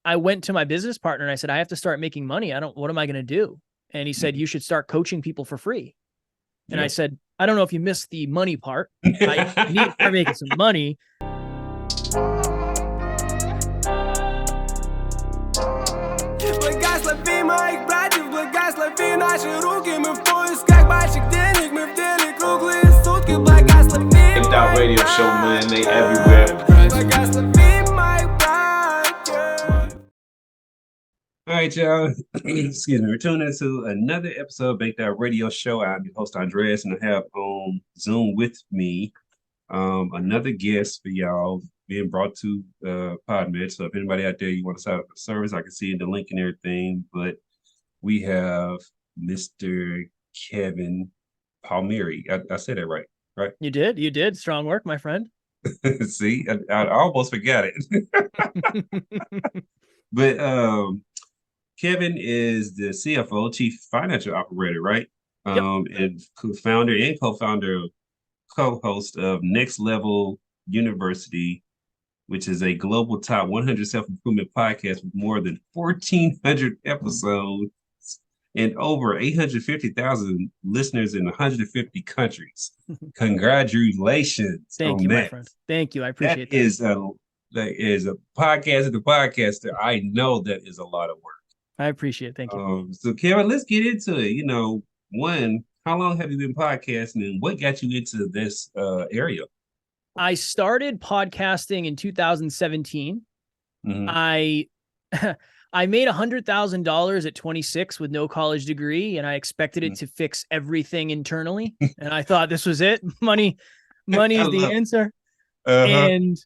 I went to my business partner and I said, I have to start making money. What am I going to do? And he said, you should start coaching people for free. And I Yep. said, I don't know if you missed the money part. I need to start making some money. Radio show, man. They everywhere. All right, y'all. Excuse me. We're tuning into another episode of Baked Out Radio Show. I'm your host, Andreas, and I have on Zoom with me another guest for y'all being brought to PodMed. So if anybody out there, you want to sign up for service, I can see the link and everything. But we have Mr. Kevin Palmieri. I said that right? You did. Strong work, my friend. See, I almost forgot it. But Kevin is the CFO, Chief Financial Operator, right? Yep. And founder and co-founder, co-host of Next Level University, which is a global top 100 self-improvement podcast with more than 1,400 episodes and over 850,000 listeners in 150 countries. Congratulations. Thank you, my friend. Thank you. I appreciate that. That is a podcast and a podcaster. I know that is a lot of work. I appreciate it. Thank you. So Karen, let's get into it. One, how long have you been podcasting and what got you into this area? I started podcasting in 2017. Mm-hmm. I made $100,000 at 26 with no college degree, and I expected it to fix everything internally. And I thought this was it. Money is the answer. And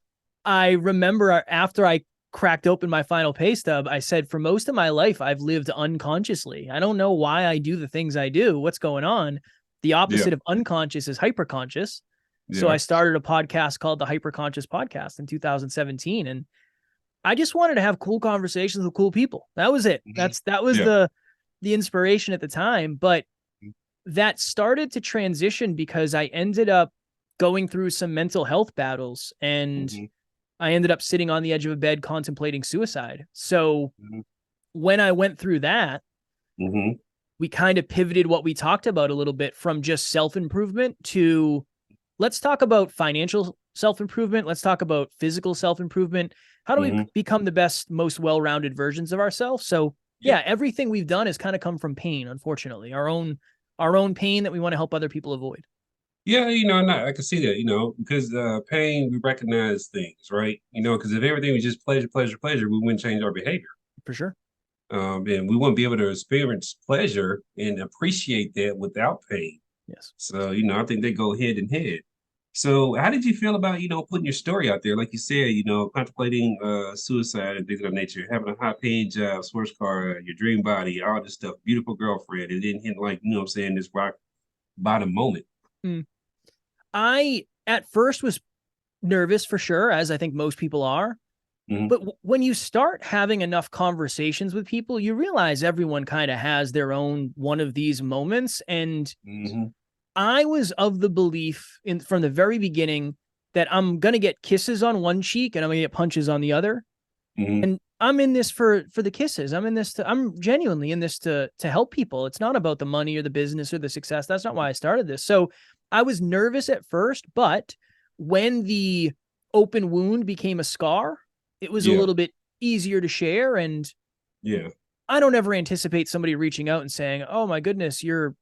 I remember after I cracked open my final pay stub, I said, for most of my life, I've lived unconsciously. I don't know why I do the things I do. What's going on? The opposite of unconscious is hyperconscious. Yeah. So I started a podcast called the Hyperconscious Podcast in 2017. And I just wanted to have cool conversations with cool people. That was it. That was the inspiration at the time. But that started to transition because I ended up going through some mental health battles, and I ended up sitting on the edge of a bed contemplating suicide. So when I went through that, we kind of pivoted what we talked about a little bit from just self-improvement to let's talk about financial self-improvement. Let's talk about physical self-improvement. How do we become the best, most well-rounded versions of ourselves? So yeah, everything we've done has kind of come from pain, unfortunately, our own pain that we want to help other people avoid. Yeah, I can see that, because pain, we recognize things, right? Because if everything was just pleasure, we wouldn't change our behavior. For sure. And we wouldn't be able to experience pleasure and appreciate that without pain. Yes. So, I think they go hand in hand. So how did you feel about, putting your story out there? Like you said, contemplating suicide and things of that nature, having a high-paying job, sports car, your dream body, all this stuff, beautiful girlfriend, and then hit this rock bottom moment. I, at first, was nervous for sure, as I think most people are. But when you start having enough conversations with people, you realize everyone kind of has their own one of these moments. And I was of the belief from the very beginning that I'm going to get kisses on one cheek and I'm going to get punches on the other. And I'm in this for the kisses. I'm genuinely in this to help people. It's not about the money or the business or the success. That's not why I started this. So I was nervous at first, but when the open wound became a scar, it was a little bit easier to share. And I don't ever anticipate somebody reaching out and saying, oh my goodness, you're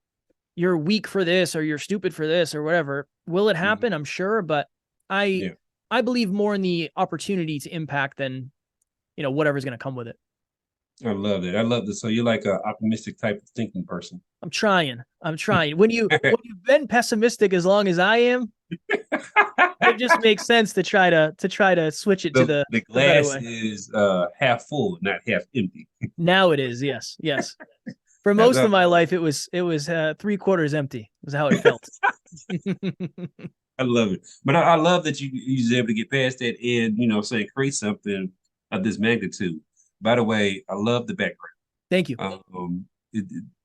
weak for this, or you're stupid for this, or whatever. Will it happen? I'm sure. But I believe more in the opportunity to impact than, whatever's going to come with it. I love it. I love this. So you're like an optimistic type of thinking person. I'm trying. When you've been pessimistic as long as I am, it just makes sense to try to switch it to the glass is half full, not half empty. Now it is. Yes. For most of my life, it was 3/4 empty. Was how it felt. I love it, but I love that you was able to get past that and create something of this magnitude. By the way, I love the background. Thank you.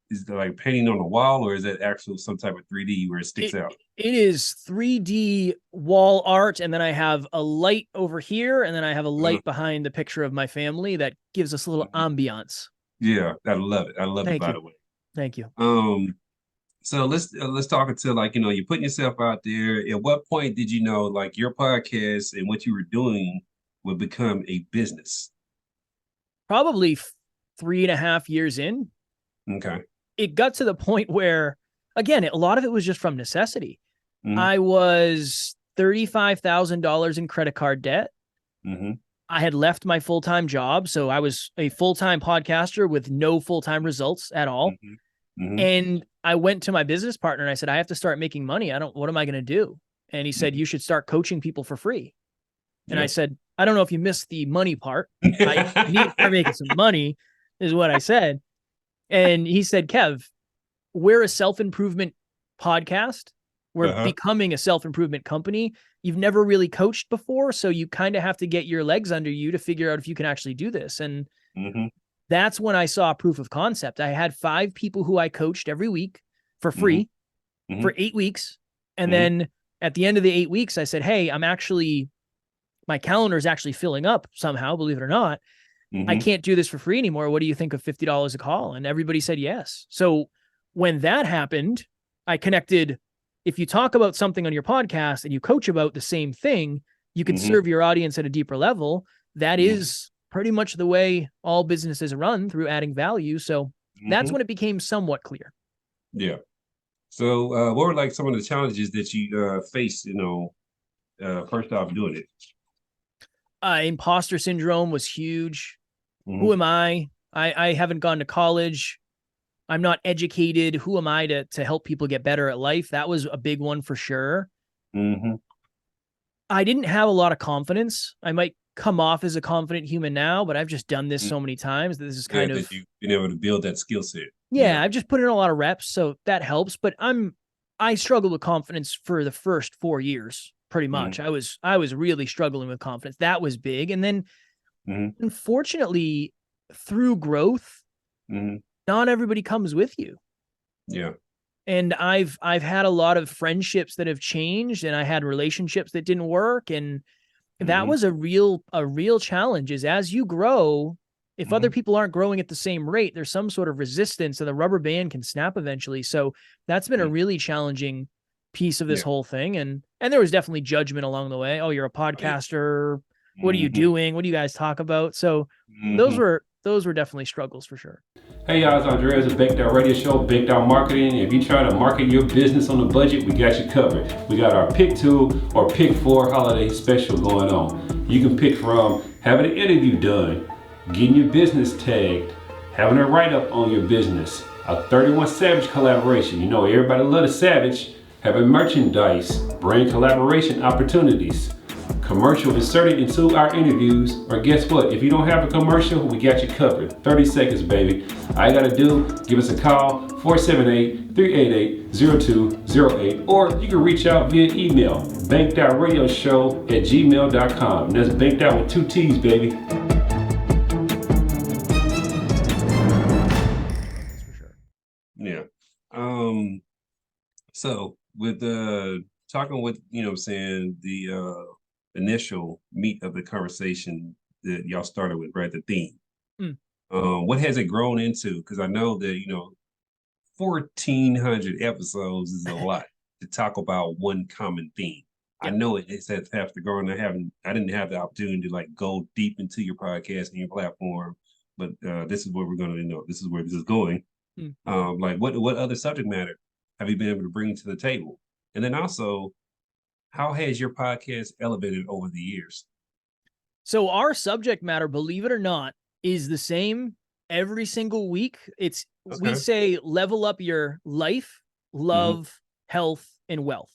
is it like painting on the wall, or is it actual some type of 3D where it sticks out? It is 3D wall art, and then I have a light over here, and then I have a light behind the picture of my family that gives us a little ambiance. Yeah, I love it. I love it, by the way. Thank you. So let's talk until, like, you're putting yourself out there. At what point did you know, like, your podcast and what you were doing would become a business? Probably 3.5 years in. Okay. It got to the point where, again, a lot of it was just from necessity. I was $35,000 in credit card debt. I had left my full-time job, so I was a full-time podcaster with no full-time results at all. And I went to my business partner and I said, I have to start making money. What am I going to do? And he said, you should start coaching people for free. And I said, I don't know if you missed the money part. I need to start making some money, is what I said. And he said, Kev, we're a self-improvement podcast. We're becoming a self-improvement company. You've never really coached before, so you kind of have to get your legs under you to figure out if you can actually do this. And that's when I saw proof of concept. I had 5 people who I coached every week for free for 8 weeks. And then at the end of the 8 weeks, I said, hey, my calendar is actually filling up somehow, believe it or not. I can't do this for free anymore. What do you think of $50 a call? And everybody said yes. So when that happened, I connected. If you talk about something on your podcast and you coach about the same thing, you can serve your audience at a deeper level. That is pretty much the way all businesses run, through adding value. So that's when it became somewhat clear. Yeah. So what were, like, some of the challenges that you faced, first off doing it? Imposter syndrome was huge. Who am I? I haven't gone to college. I'm not educated. Who am I to help people get better at life? That was a big one for sure. I didn't have a lot of confidence. I might come off as a confident human now, but I've just done this so many times that this is kind of, you've been able to build that skill set. Yeah, I've just put in a lot of reps, so that helps. But I struggled with confidence for the first 4 years, pretty much. I was really struggling with confidence. That was big. And then unfortunately, through growth, not everybody comes with you. Yeah. And I've had a lot of friendships that have changed, and I had relationships that didn't work. And that was a real challenge, is as you grow, if other people aren't growing at the same rate, there's some sort of resistance, and the rubber band can snap eventually. So that's been a really challenging piece of this whole thing. And there was definitely judgment along the way. Oh, you're a podcaster. What are you doing? What do you guys talk about? So those were definitely struggles for sure. Hey y'all, it's Andreas of Baked Out Radio Show, Baked Out Marketing. If you're trying to market your business on a budget, we got you covered. We got our Pick 2 or Pick 4 holiday special going on. You can pick from having an interview done, getting your business tagged, having a write-up on your business, a 31 Savage collaboration. You know, everybody loves a Savage. Having merchandise, brand collaboration opportunities, commercial inserted into our interviews, or guess what? If you don't have a commercial, we got you covered. 30 seconds, baby. All you gotta do, give us a call, 478-388-0208, or you can reach out via email, bankedoutradioshow@gmail.com. That's banked out with 2 T's, baby. Yeah. So with talking with, the initial meat of the conversation that y'all started with, right? The theme. What has it grown into? Because I know that, 1,400 episodes is a lot to talk about one common theme. I know it has to grow, and I didn't have the opportunity to, like, go deep into your podcast and your platform, but this is where we're going to, this is where this is going. Like, what other subject matter have you been able to bring to the table? And then also, how has your podcast elevated over the years? So our subject matter, believe it or not, is the same every single week. We say level up your life, love, health, and wealth.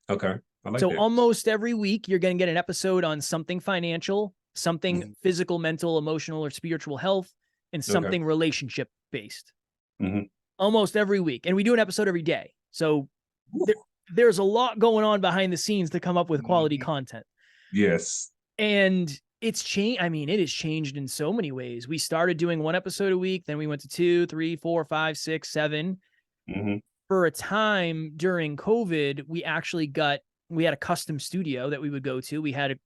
Okay. I like so that. Almost every week you're going to get an episode on something financial, something physical, mental, emotional, or spiritual health, and something relationship based. Almost every week. And we do an episode every day. So there's a lot going on behind the scenes to come up with quality content. Yes. And It's changed. I mean, it has changed in so many ways. We started doing 1 episode a week, then we went to 2, 3, 4, 5, 6, 7. Mm-hmm. For a time during COVID, we had a custom studio that we would go to. We had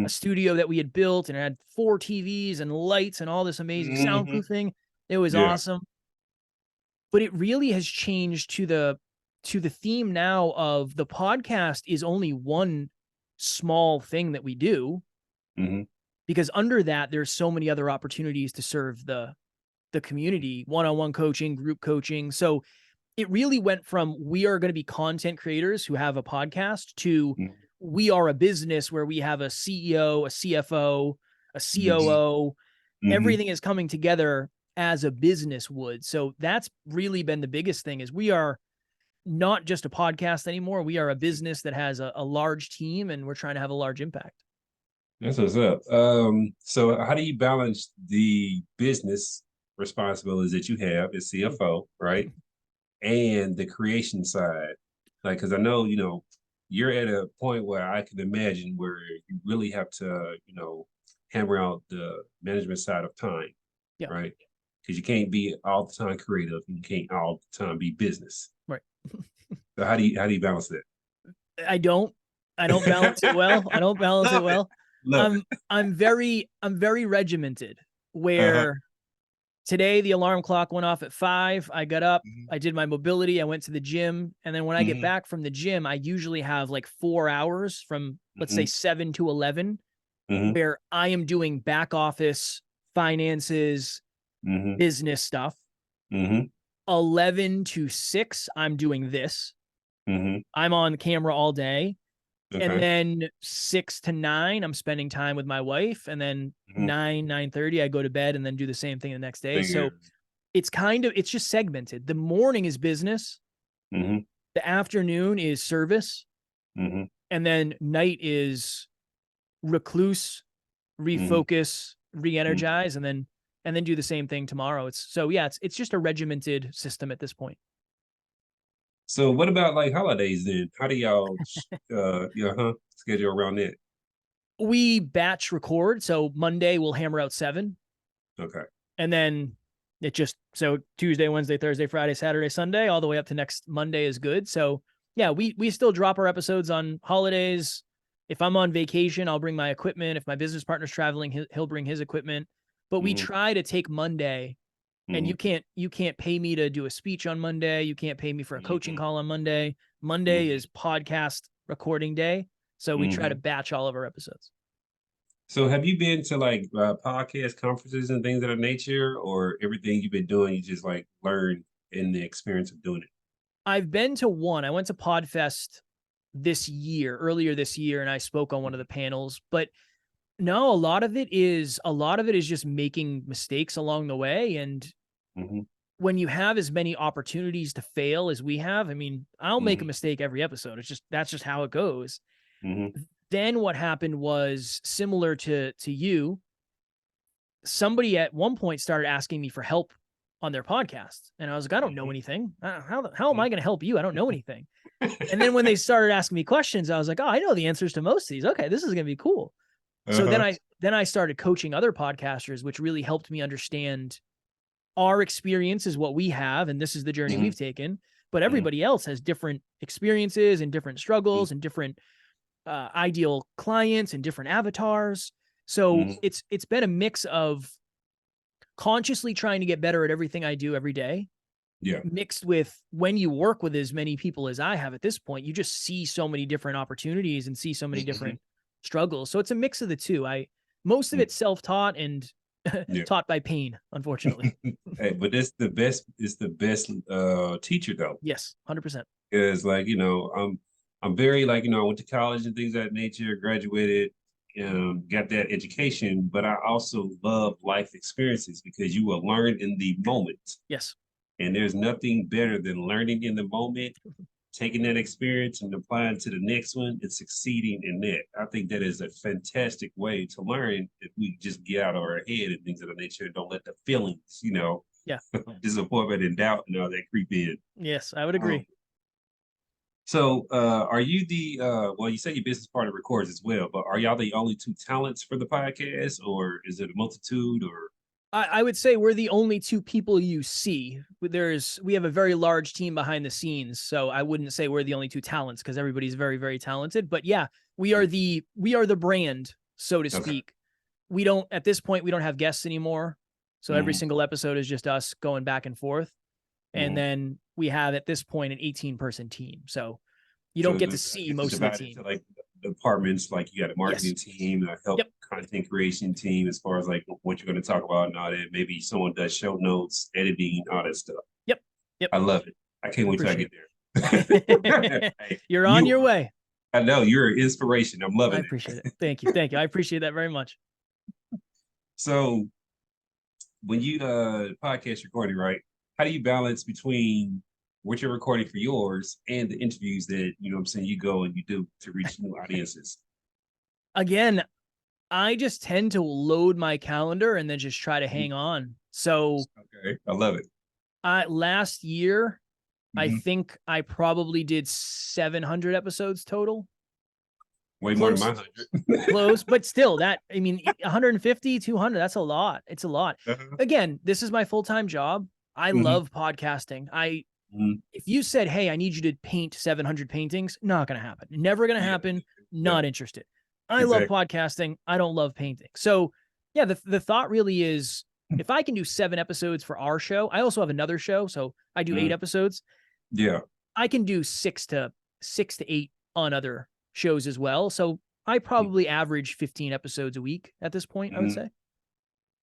a studio that we had built, and it had 4 TVs and lights and all this amazing soundproofing. It was awesome. But it really has changed to the theme now of the podcast is only one small thing that we do. Because under that, there's so many other opportunities to serve the community, one-on-one coaching, group coaching. So it really went from we are going to be content creators who have a podcast to we are a business where we have a CEO, a CFO, a COO. Everything is coming together as a business would. So that's really been the biggest thing is we are not just a podcast anymore. We are a business that has a large team, and we're trying to have a large impact. That's what's up. So how do you balance the business responsibilities that you have as CFO, right? And the creation side? Like, because I know, you're at a point where I can imagine where you really have to, hammer out the management side of time, right? Because you can't be all the time creative, and you can't all the time be business. Right. So how do you balance that? I don't balance it well. I don't balance it well. I'm very regimented where today the alarm clock went off at 5. I got up, I did my mobility, I went to the gym. And then when I get back from the gym, I usually have like 4 hours from, let's say 7 to 11, where I am doing back office, finances, business stuff. 11 to 6, I'm doing this. I'm on camera all day. And then 6 to 9, I'm spending time with my wife. And then 9:30, I go to bed and then do the same thing the next day. So it's just segmented. The morning is business. The afternoon is service. And then night is recluse, refocus, re-energize, and then do the same thing tomorrow. It's just a regimented system at this point. So what about like holidays then? How do y'all schedule around that? We batch record. So Monday we'll hammer out 7. Okay. And then so Tuesday, Wednesday, Thursday, Friday, Saturday, Sunday, all the way up to next Monday is good. So yeah, we still drop our episodes on holidays. If I'm on vacation, I'll bring my equipment. If my business partner's traveling, he'll bring his equipment. But we try to take Monday. And you can't pay me to do a speech on Monday. You can't pay me for a coaching call on Monday. Monday is podcast recording day. So we try to batch all of our episodes. So have you been to like podcast conferences and things of that nature, or everything you've been doing, you just like learn in the experience of doing it? I've been to one. I went to PodFest earlier this year, and I spoke on one of the panels, but no, a lot of it is just making mistakes along the way. And when you have as many opportunities to fail as we have, I mean, I'll make a mistake every episode. That's just how it goes. Then what happened was similar to you. Somebody at one point started asking me for help on their podcast. And I was like, I don't know anything. How am I going to help you? I don't know anything. And then when they started asking me questions, I was like, oh, I know the answers to most of these. Okay, this is going to be cool. So then I started coaching other podcasters, which really helped me understand our experience is what we have, and this is the journey we've taken. But everybody else has different experiences and different struggles and different ideal clients and different avatars. So it's been a mix of consciously trying to get better at everything I do every day. Mixed with when you work with as many people as I have at this point, you just see so many different opportunities and see so many different struggles. So it's a mix of the two. Most of it's self-taught and taught by pain, unfortunately. Hey, but it's the best teacher though. Yes, 100%. Because like, I'm very like, I went to college and things of that nature, graduated, got that education, but I also love life experiences because you will learn in the moment. Yes. And there's nothing better than learning in the moment, taking that experience and applying to the next one and succeeding in that. I think that is a fantastic way to learn if we just get out of our head and things of that nature and don't let the feelings, disappointment and doubt and all that creep in. Yes, I would agree. So, are you the well, you say your business partner records as well, but are y'all the only two talents for the podcast, or is it a multitude, or I would say we're the only two people you see. We have a very large team behind the scenes, so I wouldn't say we're the only two talents because everybody's very, very talented. But yeah, we are the brand, so to okay? speak. We don't at this point we don't have guests anymore, so every Mhm, single episode is just us going back and forth. And mhm. then we have at this point an 18-person team, so you don't So get to I see guess it's most of the divided team. into like departments, like you got a Yes. marketing team, a help Yep. content creation team, as far as like what you're going to talk about and all that. Maybe someone does show notes, editing, all that stuff. Yep. Yep. I love it. I can't wait till I Appreciate get there. it. Hey, You're on your way. I know you're an inspiration. I'm I loving appreciate it. it. Thank you. Thank you. I appreciate that very much. So when you podcast recording, right? How do you balance between what you're recording for yours and the interviews that what I'm saying you go and you do to reach new audiences? Again, I just tend to load my calendar and then just try to hang on. So Okay, I love it. last year, I Mhm. think I probably did 700 episodes total. Way more than Close, my 100. close, but still that, I mean, 150, 200, that's a lot. It's a lot. Uh-huh. Again, this is my full-time job. I Mhm, love podcasting. mhm. If you said, "Hey, I need you to paint 700 paintings," not going to happen. Never going to Yeah, happen. yeah, Not interested. I love exactly. podcasting. I don't love painting. So, yeah, the thought really is if I can do 7 episodes for our show, I also have another show, so I do 8 Mhm. episodes. Yeah. I can do 6 to 8 on other shows as well. So, I probably average 15 episodes a week at this point, I would Mhm. say.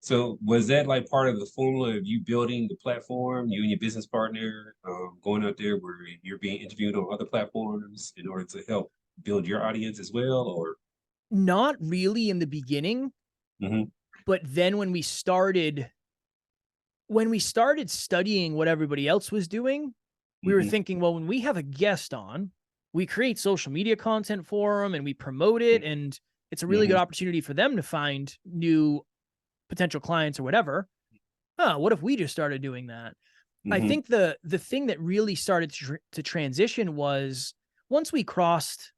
So was that like part of the formula of you building the platform, you and your business partner, going out there where you're being interviewed on other platforms in order to help build your audience as well, or? Not really in the beginning, Mhm, but then when we started studying what everybody else was doing, we were mhm, thinking, well, when we have a guest on, we create social media content for them and we promote it. mhm, And it's a really good mhm, opportunity for them to find new potential clients or whatever. What if we just started doing that? I mhm, think the thing that really started to transition was once we crossed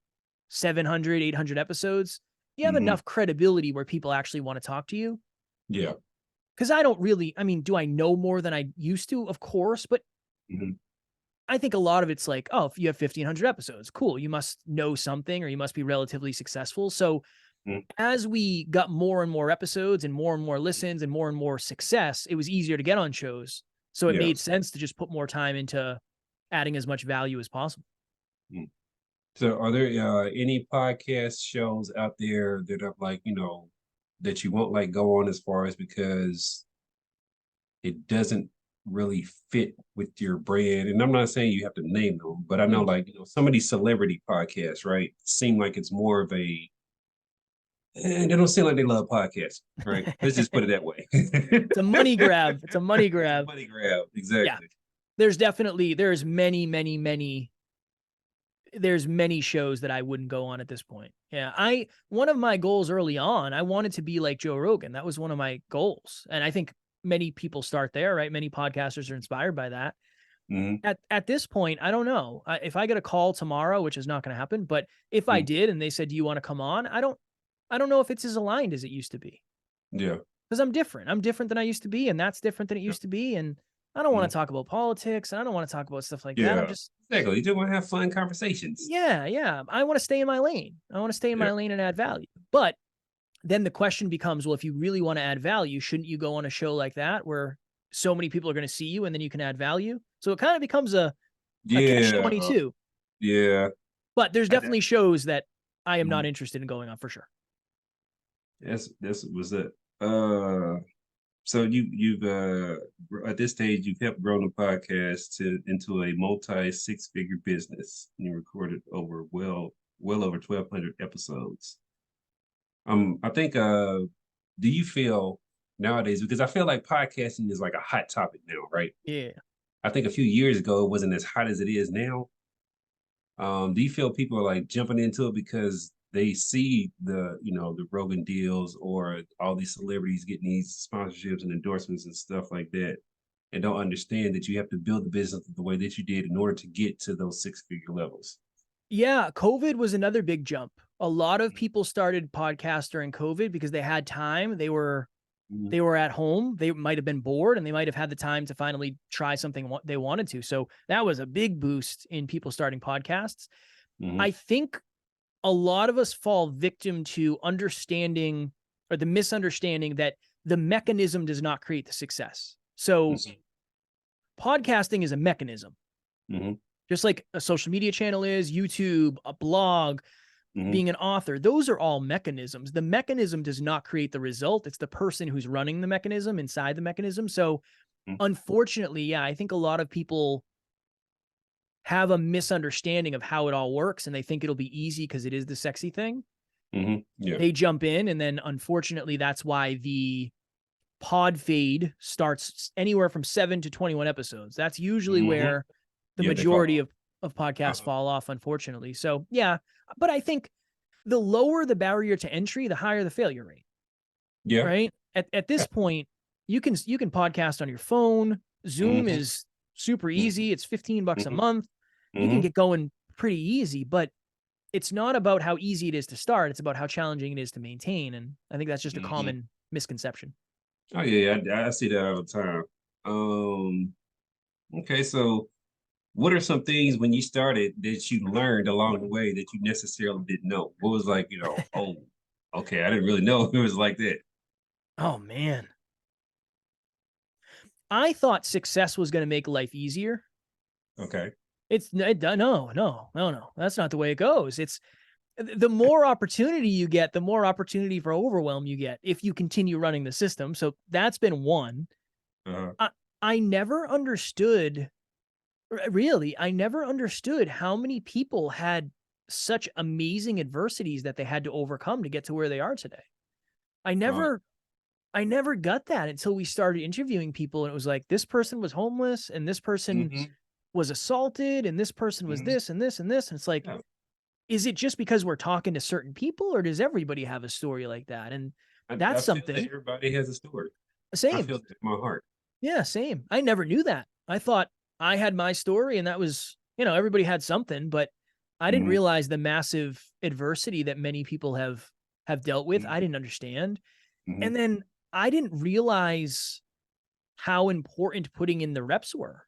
700, 800 episodes, you have mhm. enough credibility where people actually want to talk to you. Yeah. Because I don't really, I mean, do I know more than I used to? Of course, but Mhm, I think a lot of it's like, oh, if you have 1,500 episodes, cool. You must know something or you must be relatively successful. So mhm, as we got more and more episodes and more listens and more success, it was easier to get on shows. So it yeah. made sense to just put more time into adding as much value as possible. Mm. So are there any podcast shows out there that are like, that you won't like go on as far as because it doesn't really fit with your brand? And I'm not saying you have to name them, but I know Hmm. like, some of these celebrity podcasts, right? Seem like it's more of a, and they don't seem like they love podcasts, right? Let's just put it that way. It's a money grab. It's a money It's a grab. money grab. Yeah. Exactly. There's many shows that I wouldn't go on at this point. Yeah. One of my goals early on, I wanted to be like Joe Rogan. That was one of my goals. And I think many people start there, right? Many podcasters are inspired by that. Hmm. At this point, I don't know. If I get a call tomorrow, which is not going to happen, but if I did and they said, "Do you want to come on?" I don't know if it's as aligned as it used to be Yeah. because I'm different. I'm different than I used to be, and that's different than it Yeah. used to be. And I don't want Mhm. to talk about politics, and I don't want to talk about stuff like that. I'm Yeah. just Exactly. You just want to have fun conversations. Yeah, yeah. I want to stay in my lane. I want to stay in Yeah. my lane and add value. But then the question becomes, well, if you really want to add value, shouldn't you go on a show like that where so many people are going to see you and then you can add value? So it kind of becomes a catch Yeah. 22. Yeah. But there's I, that, definitely shows that I am not mhm. interested in going on for sure. That's was it. Uh, so you've at this stage you've helped grow the podcast into a multi six-figure business. You recorded over well over 1,200 episodes. I think do you feel nowadays, because I feel like podcasting is like a hot topic now, right? Yeah. I think a few years ago it wasn't as hot as it is now. Do you feel people are like jumping into it because they see the Rogan deals or all these celebrities getting these sponsorships and endorsements and stuff like that, and don't understand that you have to build the business the way that you did in order to get to those six-figure levels? Yeah, COVID was another big jump. A lot of people started podcasts during COVID because they had time. They were at home. They might have been bored and they might have had the time to finally try something they wanted to. So that was a big boost in people starting podcasts. I think a lot of us fall victim to understanding or the misunderstanding that the mechanism does not create the success. So podcasting is a mechanism. Just like a social media channel is, YouTube, a blog, being an author, those are all mechanisms. The mechanism does not create the result. It's the person who's running the mechanism inside the mechanism. So unfortunately, yeah, I think a lot of people have a misunderstanding of how it all works and they think it'll be easy because it is the sexy thing. Yeah. They jump in and then unfortunately that's why the pod fade starts anywhere from 7 to 21 episodes. That's usually where the majority of podcasts fall off, unfortunately. So yeah, but I think the lower the barrier to entry, the higher the failure rate. Yeah. Right. At this point, you can podcast on your phone. Zoom is super easy. It's $15 a month. You can get going pretty easy, but it's not about how easy it is to start. It's about how challenging it is to maintain. And I think that's just a common misconception. Oh yeah, I see that all the time. Okay, so what are some things when you started that you learned along the way that you necessarily didn't know? What was like, oh, okay, I didn't really know it was like that. Oh man. I thought success was going to make life easier. Okay. No. That's not the way it goes. It's the more opportunity you get, the more opportunity for overwhelm you get if you continue running the system. So that's been one. I never understood, really, I never understood how many people had such amazing adversities that they had to overcome to get to where they are today. I never got that until we started interviewing people and it was like, this person was homeless and this person was assaulted and this person was this and this and this. And it's like, is it just because we're talking to certain people or does everybody have a story like that? And that's I something. that everybody has a story. Same. I feel it in my heart. Yeah, same. I never knew that. I thought I had my story and that was, everybody had something, but I didn't realize the massive adversity that many people have dealt with. I didn't understand. And then I didn't realize how important putting in the reps were.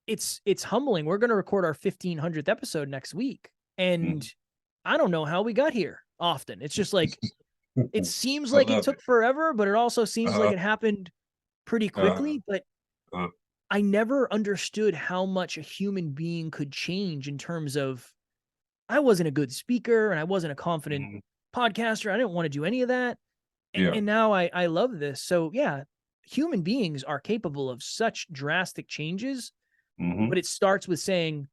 It's humbling. We're going to record our 1500th episode next week. And I don't know how we got here often. It's just like, it seems like it took forever, but it also seems like it happened pretty quickly. But I never understood how much a human being could change in terms of, I wasn't a good speaker and I wasn't a confident podcaster. I didn't want to do any of that. And now I love this. So yeah, human beings are capable of such drastic changes, but it starts with saying,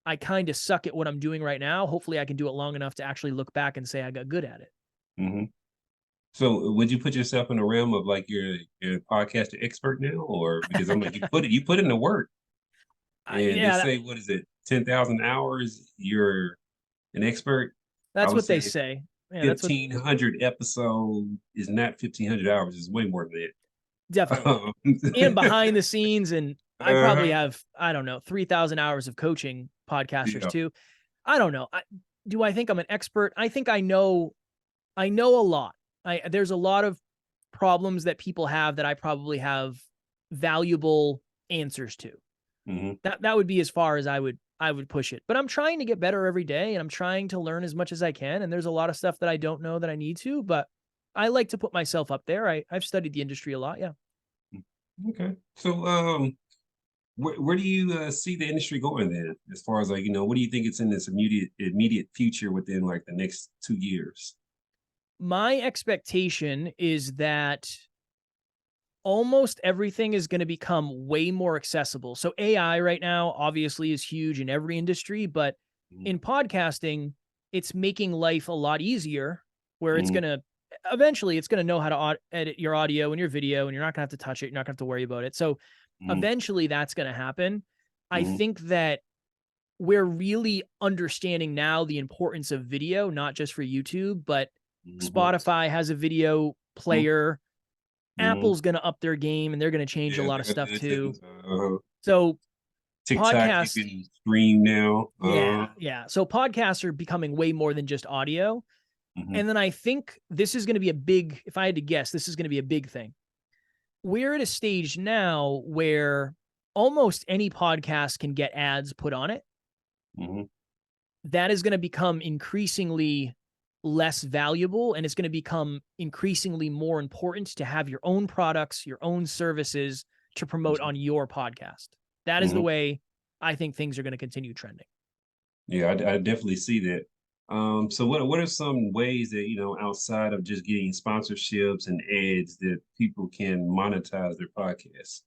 I kind of suck at what I'm doing right now. Hopefully I can do it long enough to actually look back and say I got good at it. So would you put yourself in the realm of like you're a podcaster expert now, or because I'm like you put in the work, and they say what is it, 10,000 hours? You're an expert. That's what they say. Yeah, 1,500 episode is not 1,500 hours. It's way more than that. Definitely. And behind the scenes, and I probably have 3,000 hours of coaching podcasters too. I don't know. Do I think I'm an expert? I think I know a lot. There's a lot of problems that people have that I probably have valuable answers to. That would be as far as I would push it. But I'm trying to get better every day and I'm trying to learn as much as I can. And there's a lot of stuff that I don't know that I need to, but I like to put myself up there. I've studied the industry a lot. Yeah. Okay. So where do you see the industry going then? As far as like, what do you think it's in this immediate future within like the next 2 years? My expectation is that almost everything is going to become way more accessible. So AI right now obviously is huge in every industry, but in podcasting, it's making life a lot easier where it's going to eventually it's going to know how to edit your audio and your video and you're not going to have to touch it. You're not going to have to worry about it. So eventually that's going to happen. I think that we're really understanding now the importance of video, not just for YouTube, but Spotify has a video player. Apple's going to up their game and they're going to change a lot of stuff too. So TikTok, podcasts, you can stream now. Yeah. So podcasts are becoming way more than just audio. And then I think this is going to be a big, if I had to guess, this is going to be a big thing. We're at a stage now where almost any podcast can get ads put on it. That is going to become increasingly less valuable, and it's going to become increasingly more important to have your own products, your own services to promote on your podcast. That is the way I think things are going to continue trending. Yeah, I definitely see that. So what are some ways that, outside of just getting sponsorships and ads, that people can monetize their podcasts?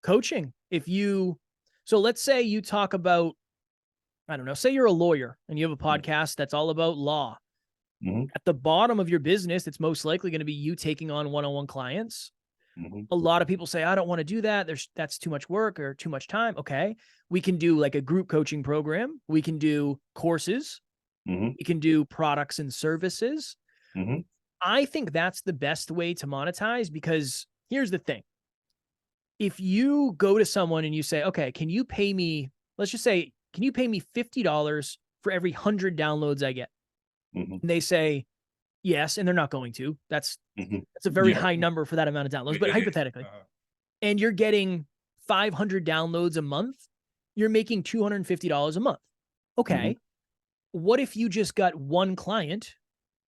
Coaching. So let's say you talk about, I don't know, say you're a lawyer and you have a podcast that's all about law. At the bottom of your business, it's most likely going to be you taking on one-on-one clients. A lot of people say, I don't want to do that. That's too much work or too much time. Okay. We can do like a group coaching program. We can do courses. We can do products and services. I think that's the best way to monetize, because here's the thing. If you go to someone and you say, okay, can you pay me, let's just say, can you pay me $50 for every 100 downloads I get? And they say yes, and they're not going to. That's a very high number for that amount of downloads, but hypothetically. And you're getting 500 downloads a month, you're making $250 a month. Okay. What if you just got one client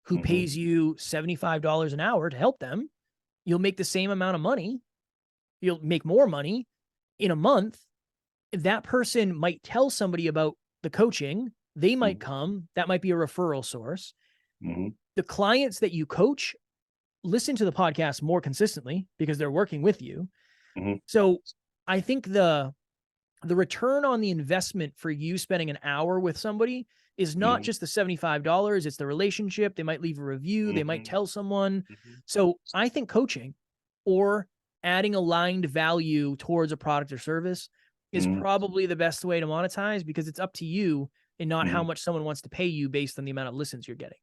who pays you $75 an hour to help them? You'll make the same amount of money. You'll make more money in a month. That person might tell somebody about the coaching. They might come. That might be a referral source. The clients that you coach listen to the podcast more consistently because they're working with you. So I think the return on the investment for you spending an hour with somebody is not just the $75. It's the relationship. They might leave a review. They might tell someone. So I think coaching or adding aligned value towards a product or service is probably the best way to monetize, because it's up to you and not how much someone wants to pay you based on the amount of listens you're getting.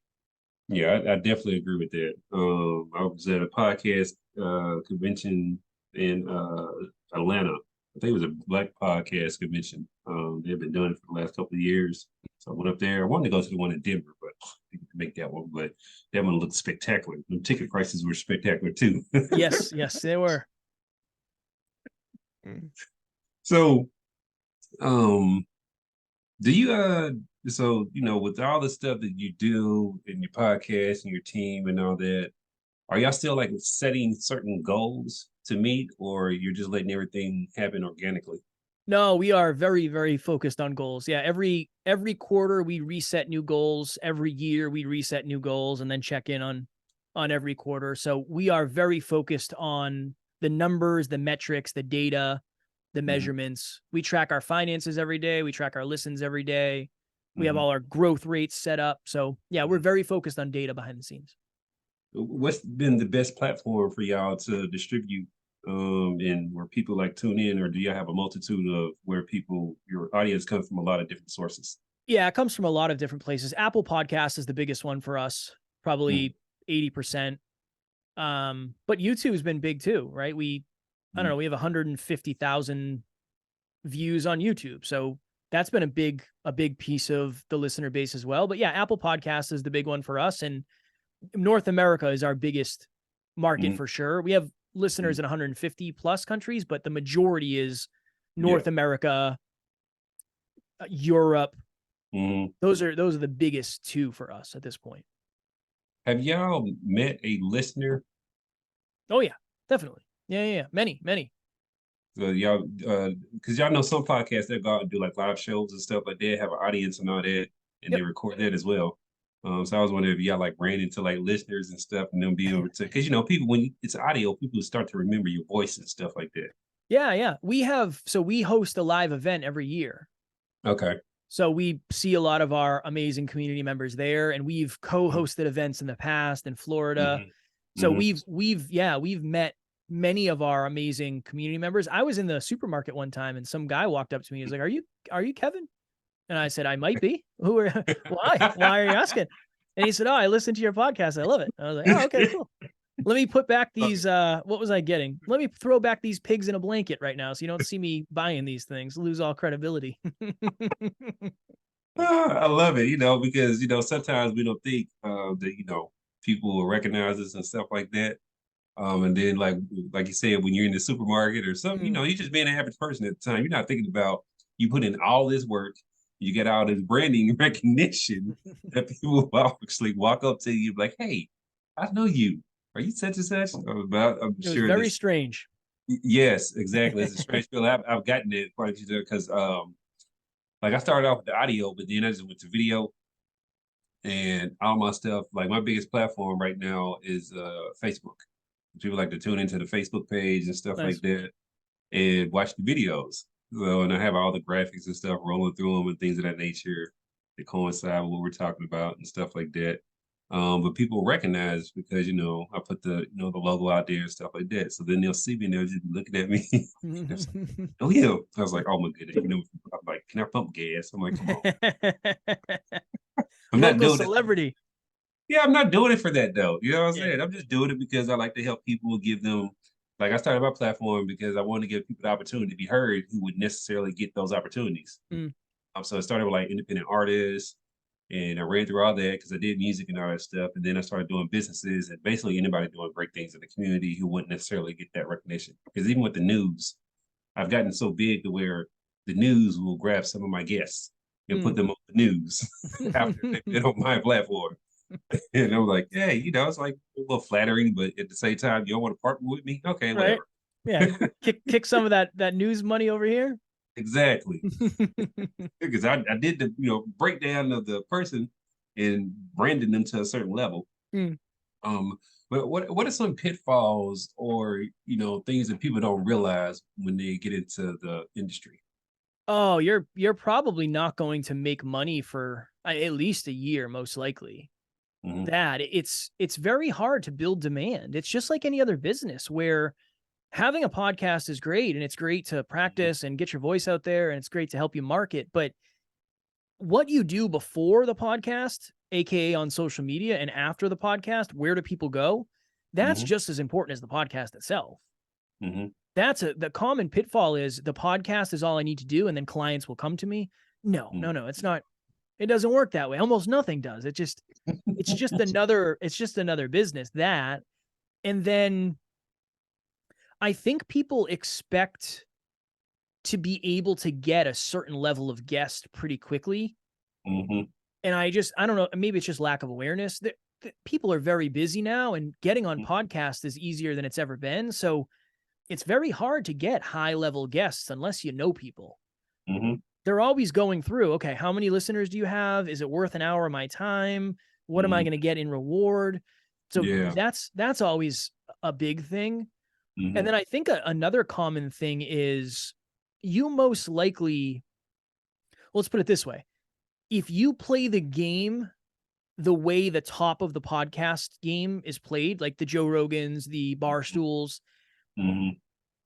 Yeah, I definitely agree with that. I was at a podcast convention in Atlanta. I think it was a Black podcast convention. They've been doing it for the last couple of years. So I went up there. I wanted to go to the one in Denver, but I didn't make that one. But that one looked spectacular. The ticket prices were spectacular too. Yes, they were. So, do you with all the stuff that you do in your podcast and your team and all that, are y'all still like setting certain goals to meet, or you're just letting everything happen organically? No, we are very, very focused on goals. Yeah. Every quarter we reset new goals. Every year we reset new goals and then check in on every quarter. So we are very focused on the numbers, the metrics, the data, the measurements. We track our finances every day. We track our listens every day. We have all our growth rates set up. So yeah, we're very focused on data behind the scenes. What's been the best platform for y'all to distribute and where people like tune in, or do y'all have a multitude of where your audience comes from a lot of different sources? Yeah, it comes from a lot of different places. Apple Podcasts is the biggest one for us, probably 80%. But YouTube has been big too, right? I don't know, we have 150,000 views on YouTube. So that's been a big piece of the listener base as well. But yeah, Apple Podcasts is the big one for us. And North America is our biggest market for sure. We have listeners in 150 plus countries, but the majority is North America, Europe. Those are the biggest two for us at this point. Have y'all met a listener? Oh yeah, definitely. Yeah. Many. So y'all, because y'all know some podcasts, they go out and do like live shows and stuff like that, have an audience and all that, and they record that as well. So I was wondering if y'all like ran into like listeners and stuff, and them being able to, because people, when it's audio, people start to remember your voice and stuff like that. Yeah. We host a live event every year. Okay. So we see a lot of our amazing community members there, and we've co-hosted events in the past in Florida. So we've met many of our amazing community members. I was in the supermarket one time and some guy walked up to me. He was like, are you Kevin? And I said, I might be. Why? Why are you asking? And he said, oh, I listen to your podcast. I love it. I was like, oh, okay, cool. Let me put back these, what was I getting? Let me throw back these pigs in a blanket right now so you don't see me buying these things, lose all credibility. I love it, because, sometimes we don't think that, people will recognize us and stuff like that. And then like you said, when you're in the supermarket or something, you're just being an average person at the time. You're not thinking about you put in all this work, you get all this branding recognition that people will actually walk up to you like, hey, I know you. Are you such and such? But I'm It was sure very strange. Yes, exactly. It's a strange feeling. I've gotten it quite a few times because like I started off with the audio, but then I just went to video and all my stuff. Like my biggest platform right now is Facebook. People like to tune into the Facebook page and stuff Nice. like that and watch the videos. So, and I have all the graphics and stuff rolling through them and things of that nature that coincide with what we're talking about and stuff like that. But people recognize because I put the the logo out there and stuff like that. So then they'll see me and they'll just be looking at me. Like, oh yeah. I was like, oh my goodness. I'm like, can I pump gas? I'm like, come on. I'm not doing celebrity. Yeah, I'm not doing it for that though. You know what I'm saying? I'm just doing it because I like to help people, give them like I started my platform because I wanted to give people the opportunity to be heard who would necessarily get those opportunities. So it started with like independent artists, and I ran through all that because I did music and all that stuff. And then I started doing businesses and basically anybody doing great things in the community who wouldn't necessarily get that recognition. Because even with the news, I've gotten so big to where the news will grab some of my guests and put them on the news after they've been on my platform. And I'm like, hey, it's like a little flattering, but at the same time, you don't want to partner with me? Okay, right. Whatever. Yeah, kick some of that news money over here. Exactly. Because I did the breakdown of the person and branding them to a certain level. But what are some pitfalls or things that people don't realize when they get into the industry? Oh, you're probably not going to make money for at least a year, most likely. That it's very hard to build demand. It's just like any other business where having a podcast is great and it's great to practice and get your voice out there and it's great to help you market. But what you do before the podcast, aka on social media, and after the podcast, where do people go? That's just as important as the podcast itself. That's the common pitfall is the podcast is all I need to do and then clients will come to me. No, it's not. It doesn't work that way. Almost nothing does. It's just another business that. And then I think people expect to be able to get a certain level of guest pretty quickly. And I don't know, maybe it's just lack of awareness. People are very busy now and getting on podcasts is easier than it's ever been. So it's very hard to get high level guests unless you know people. They're always going through, okay, how many listeners do you have? Is it worth an hour of my time? What am I going to get in reward? So that's always a big thing. And then I think another common thing is you most likely, let's put it this way. If you play the game the way the top of the podcast game is played, like the Joe Rogans, the Barstools,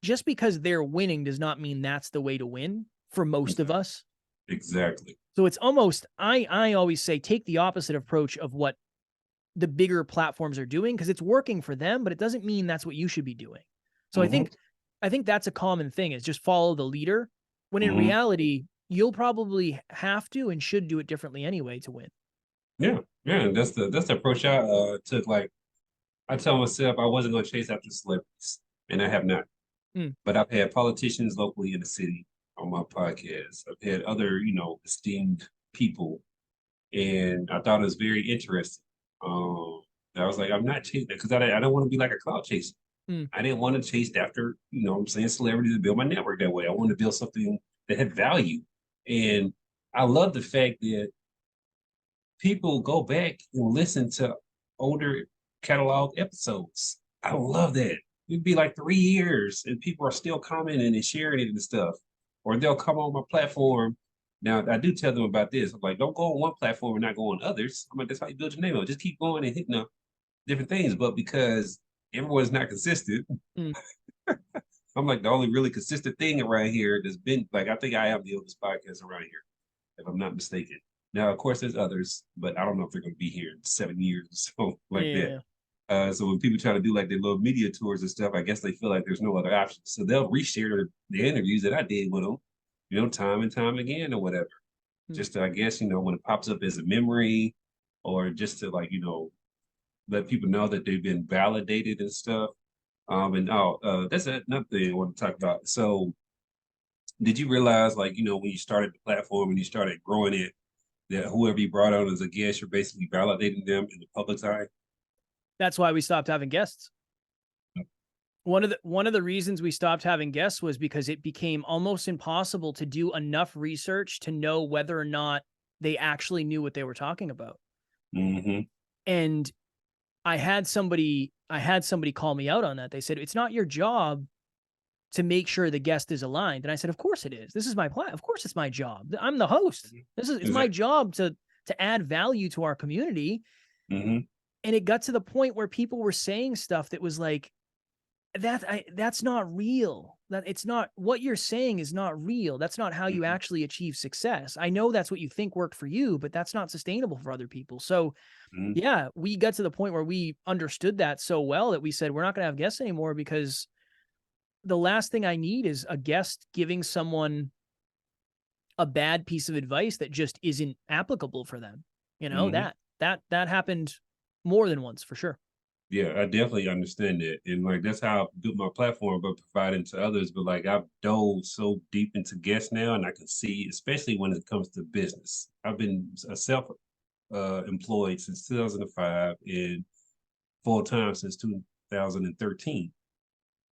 just because they're winning does not mean that's the way to win for most of us. Exactly. So it's almost, I always say, take the opposite approach of what the bigger platforms are doing because it's working for them, but it doesn't mean that's what you should be doing. So I think that's a common thing is just follow the leader when in reality, you'll probably have to and should do it differently anyway to win. Yeah. That's the approach I took. Like I tell myself I wasn't going to chase after celebrities, and I have not. But I've had politicians locally in the city on my podcast. I've had other, esteemed people, and I thought it was very interesting. I was like, I'm not chasing that because I don't want to be like a cloud chaser. I didn't want to chase after, celebrities to build my network that way. I wanted to build something that had value. And I love the fact that people go back and listen to older catalog episodes. I love that. It'd be like 3 years and people are still commenting and sharing it and stuff. Or they'll come on my platform. Now, I do tell them about this. I'm like, don't go on one platform and not go on others. I'm like, that's how you build your name up. Just keep going and hitting up different things. But because everyone's not consistent, I'm like the only really consistent thing around here that's been like, I think I am the oldest podcast around here, if I'm not mistaken. Now, of course, there's others, but I don't know if they're going to be here in 7 years or so like that. So when people try to do like their little media tours and stuff, I guess they feel like there's no other option. So they'll reshare the interviews that I did with them, time and time again or whatever. Just to, I guess, when it pops up as a memory or just to like, let people know that they've been validated and stuff. That's another thing I want to talk about. So did you realize, like, when you started the platform and you started growing it, that whoever you brought on as a guest, you're basically validating them in the public's eye? That's why we stopped having guests. One of the reasons we stopped having guests was because it became almost impossible to do enough research to know whether or not they actually knew what they were talking about. Mm-hmm. And I had somebody call me out on that. They said, it's not your job to make sure the guest is aligned. And I said, of course it is. This is my plan. Of course it's my job. I'm the host. It's my job to add value to our community. Mm-hmm. And it got to the point where people were saying stuff that was like, that's not real. That it's not, what you're saying is not real. That's not how you actually achieve success. I know that's what you think worked for you, but that's not sustainable for other people. So yeah, we got to the point where we understood that so well that we said, we're not going to have guests anymore, because the last thing I need is a guest giving someone a bad piece of advice that just isn't applicable for them. That happened more than once, for sure. Yeah, I definitely understand that. And like, that's how I built my platform, but providing to others. But like, I've dove so deep into guests now, and I can see, especially when it comes to business. I've been a self-employed since 2005 and full-time since 2013.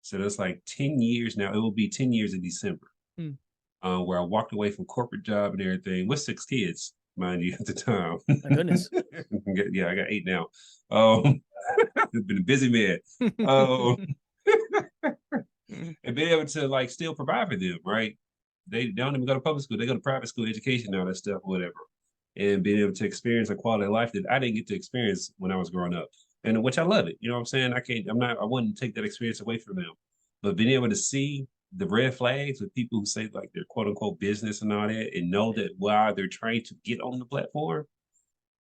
So that's like 10 years now. It will be 10 years in December, where I walked away from corporate job and everything with 6 kids, mind you, at the time. My goodness. Yeah, I got 8 now. I've been a busy man. And being able to like still provide for them, right? They don't even go to public school. They go to private school education, all that stuff, whatever. And being able to experience a quality of life that I didn't get to experience when I was growing up. And which I love it. You know what I'm saying? I wouldn't take that experience away from them. But being able to see the red flags with people who say like they're quote unquote business and all that, and know that why they're trying to get on the platform.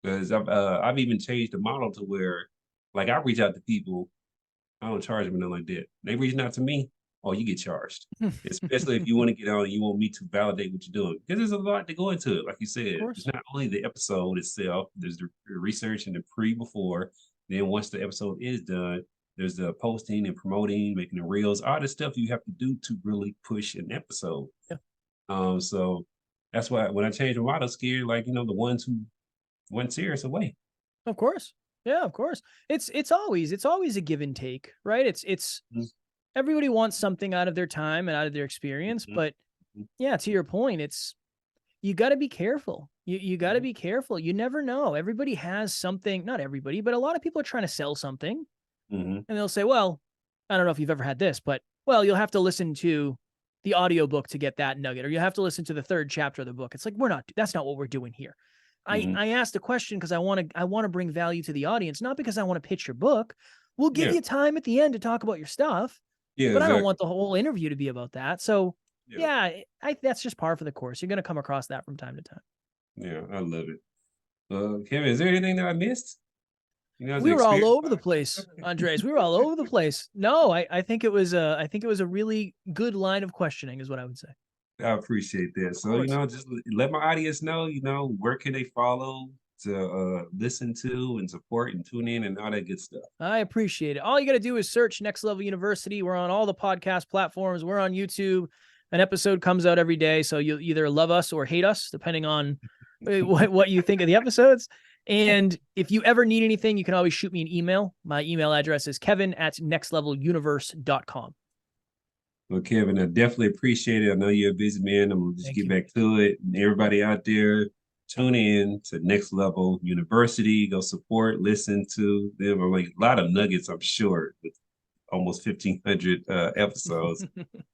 Because I've even changed the model to where, like, I reach out to people, I don't charge them nothing like that. They reaching out to me, oh, you get charged. Especially if you want to get on and you want me to validate what you're doing. Because there's a lot to go into it. Like you said, it's not only the episode itself, there's the research and the before. Then once the episode is done, there's the posting and promoting, making the reels, all the stuff you have to do to really push an episode. Yeah. So that's why when I changed my model, scared, like, the ones who went serious away. Of course. Yeah, of course. It's always a give and take, right? It's everybody wants something out of their time and out of their experience, but yeah, to your point, you got to be careful. You got to be careful. You never know. Everybody has something, not everybody, but a lot of people are trying to sell something, and they'll say, well, I don't know if you've ever had this, but well, you'll have to listen to the audiobook to get that nugget, or you have to listen to the 3rd chapter of the book. It's like, that's not what we're doing here. I asked the question because I want to bring value to the audience, not because I want to pitch your book. We'll give you time at the end to talk about your stuff, but exactly. I don't want the whole interview to be about that. So that's just par for the course. You're going to come across that from time to time. Yeah, I love it. Kevin, is there anything that I missed? We were all over the place, Andres. We were all over the place. No, I think it was a really good line of questioning, is what I would say. I appreciate that. So, just let my audience know, where can they follow to listen to and support and tune in and all that good stuff. I appreciate it. All you got to do is search Next Level University. We're on all the podcast platforms. We're on YouTube. An episode comes out every day. So you'll either love us or hate us, depending on what you think of the episodes. And if you ever need anything, you can always shoot me an email. My email address is kevin@nextleveluniverse.com. Well, Kevin, I definitely appreciate it. I know you're a busy man. I'm going to just get back to it. And everybody out there, tune in to Next Level University. Go support, listen to them. I'm like a lot of nuggets, I'm sure, with almost 1,500 episodes.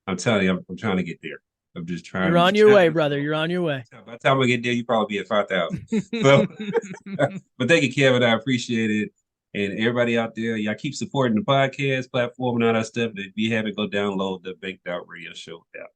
I'm telling you, I'm trying to get there. I'm just trying. You're on your way, brother. You're on your way. By the time I get there, you probably be at 5,000. So, but thank you, Kevin. I appreciate it. And everybody out there, y'all keep supporting the podcast platform and all that stuff. If you haven't, go download the Baked Out Radio Show app.